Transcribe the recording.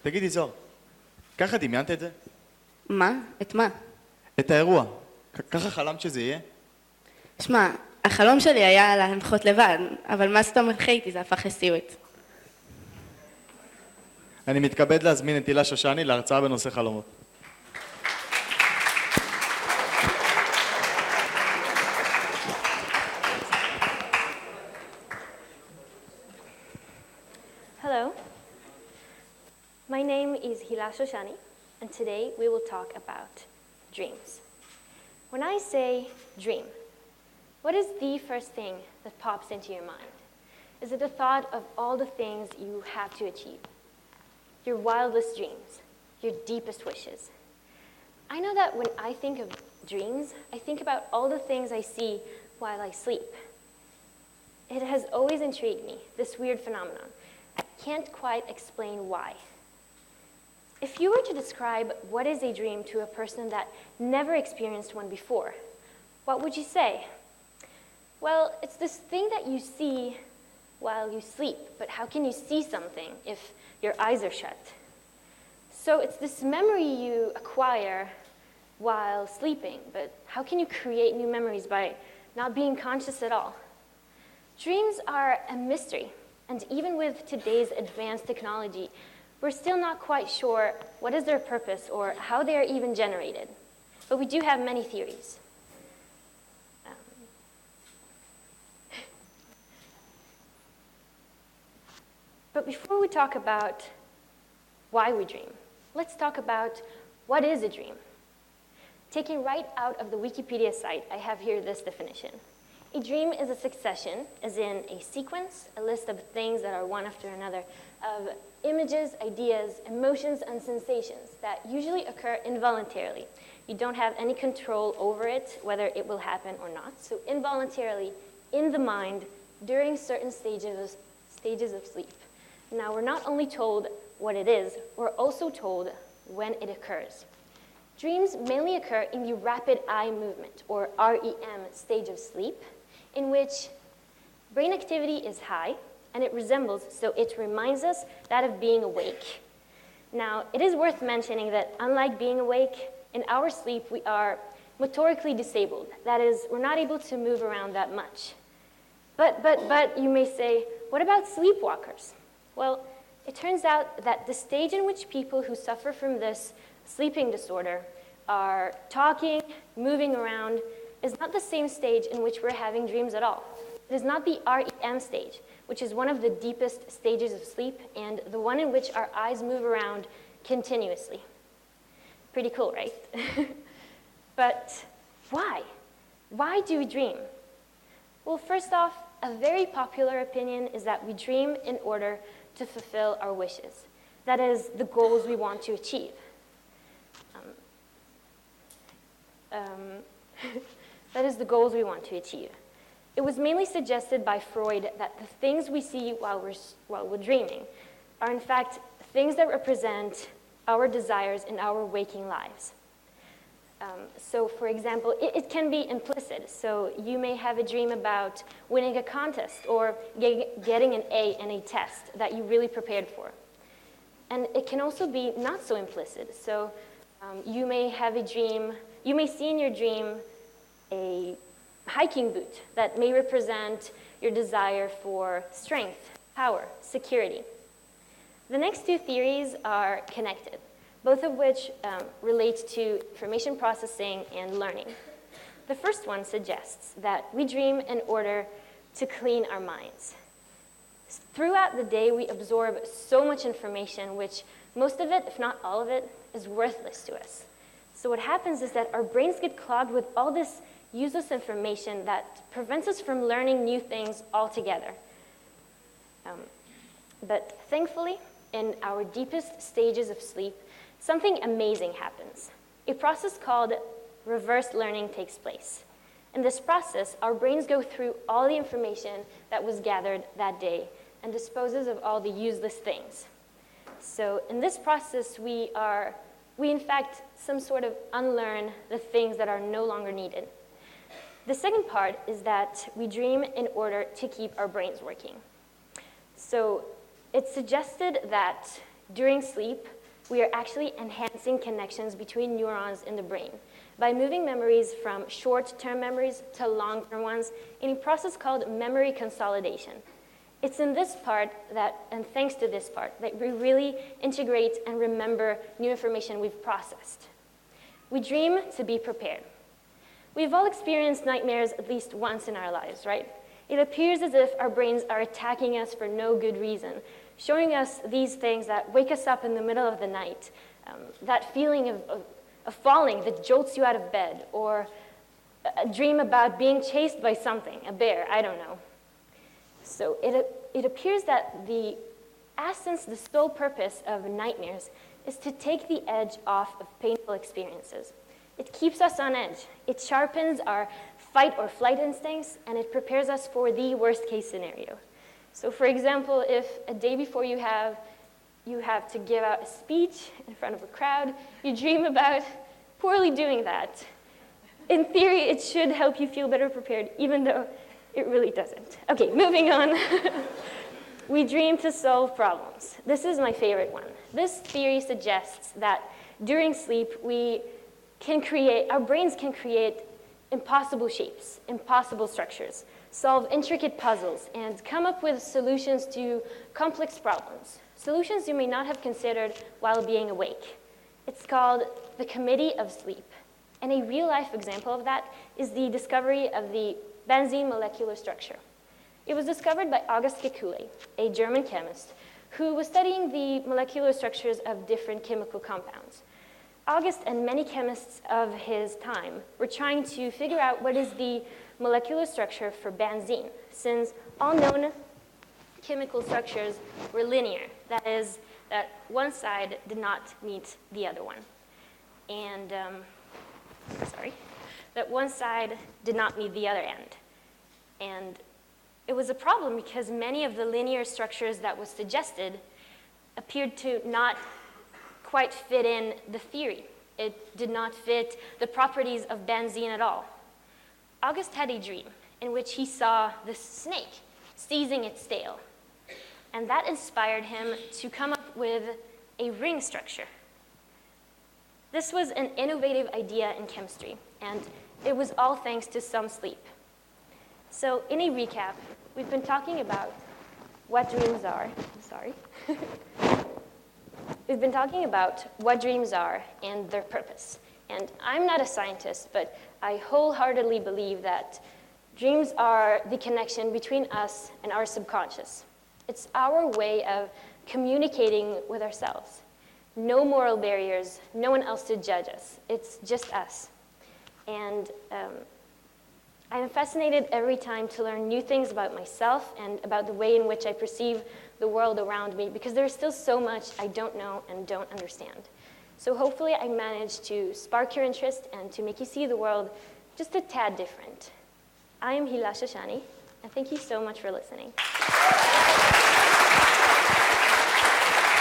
תגידי זוהר, ככה דמיינת את זה? מה? את מה? את האירוע. ככה חלמת שזה יהיה? שמע, החלום שלי היה להנחות לבד, אבל מה שאתה מנחה איתי זה הפך לסיוט. אני מתכבד להזמין את הילה שושני להרצאה בנושא חלומות. Hello, my name is Hila Shoshani, and today we will talk about dreams. When I say dream, what is the first thing that pops into your mind? Is it the thought of all the things you have to achieve? Your wildest dreams, your deepest wishes. I know that when I think of dreams, I think about all the things I see while I sleep. It has always intrigued me, this weird phenomenon. I can't quite explain why. If you were to describe what is a dream to a person that never experienced one before, what would you say? Well, it's this thing that you see while you sleep, but how can you see something if your eyes are shut? So it's this memory you acquire while sleeping, but how can you create new memories by not being conscious at all? Dreams are a mystery, and even with today's advanced technology, we're still not quite sure what is their purpose or how they are even generated. But we do have many theories. But before we talk about why we dream, let's talk about what is a dream. Taking right out of the Wikipedia site, I have here this definition. A dream is a succession, as in a sequence, a list of things that are one after another, of images, ideas, emotions, and sensations that usually occur involuntarily. You don't have any control over it, whether it will happen or not. So involuntarily, in the mind, during certain stages of sleep. Now, we're not only told what it is, we're also told when it occurs. Dreams mainly occur in the rapid eye movement, or REM stage of sleep, in which brain activity is high, and it resembles, so it reminds us, that of being awake. Now, it is worth mentioning that unlike being awake, in our sleep we are motorically disabled. That is, we're not able to move around that much. But you may say, what about sleepwalkers? Well, it turns out that the stage in which people who suffer from this sleeping disorder are talking, moving around, is not the same stage in which we're having dreams at all. It is not the REM stage, which is one of the deepest stages of sleep and the one in which our eyes move around continuously. Pretty cool, right? But why? Why do we dream? Well, first off, a very popular opinion is that we dream in order to fulfill our wishes. That is, the goals we want to achieve. That is the goals we want to achieve. It was mainly suggested by Freud that the things we see while we're dreaming are in fact things that represent our desires in our waking lives. So for example, it can be implicit. So you may have a dream about winning a contest or getting an A in a test that you really prepared for. And it can also be not so implicit. So you may have a dream, you may see in your dream a hiking boot that may represent your desire for strength, power, security. The next two theories are connected, both of which relate to information processing and learning. The first one suggests that we dream in order to clean our minds. Throughout the day, we absorb so much information, which most of it, if not all of it, is worthless to us. So what happens is that our brains get clogged with all this useless information that prevents us from learning new things altogether. But thankfully, in our deepest stages of sleep, something amazing happens. A process called reverse learning takes place. In this process, our brains go through all the information that was gathered that day and disposes of all the useless things. So in this process, we in fact some sort of unlearn the things that are no longer needed. The second part is that we dream in order to keep our brains working. So it's suggested that during sleep, we are actually enhancing connections between neurons in the brain by moving memories from short-term memories to long-term ones in a process called memory consolidation. It's in this part that, and thanks to this part, that we really integrate and remember new information we've processed. We dream to be prepared. We've all experienced nightmares at least once in our lives, right? It appears as if our brains are attacking us for no good reason, showing us these things that wake us up in the middle of the night, that feeling of falling that jolts you out of bed, or a dream about being chased by something, a bear, I don't know. So it appears that the essence, the sole purpose of nightmares is to take the edge off of painful experiences. It keeps us on edge. It sharpens our fight or flight instincts, and it prepares us for the worst case scenario. So for example, if a day before you have to give out a speech in front of a crowd, you dream about poorly doing that. In theory, it should help you feel better prepared, even though it really doesn't. Okay, moving on. We dream to solve problems. This is my favorite one. This theory suggests that during sleep, our brains can create impossible shapes, impossible structures, solve intricate puzzles, and come up with solutions to complex problems, solutions you may not have considered while being awake. It's called the committee of sleep. And a real-life example of that is the discovery of the benzene molecular structure. It was discovered by August Kekulé, a German chemist, who was studying the molecular structures of different chemical compounds. August and many chemists of his time were trying to figure out what is the molecular structure for benzene, since all known chemical structures were linear. That is, that one side did not meet the other one. And, that one side did not meet the other end. And it was a problem because many of the linear structures that was suggested appeared to not quite fit in the theory. It did not fit the properties of benzene at all. August had a dream in which he saw this snake seizing its tail. And that inspired him to come up with a ring structure. This was an innovative idea in chemistry, and it was all thanks to some sleep. So in a recap, we've been talking about what dreams are. We've been talking about what dreams are and their purpose. And I'm not a scientist, but I wholeheartedly believe that dreams are the connection between us and our subconscious. It's our way of communicating with ourselves. No moral barriers, no one else to judge us. It's just us. And I am fascinated every time to learn new things about myself and about the way in which I perceive the world around me, because there's still so much I don't know and don't understand. So hopefully I managed to spark your interest and to make you see the world just a tad different. I am Hilasha Shani, and thank you so much for listening.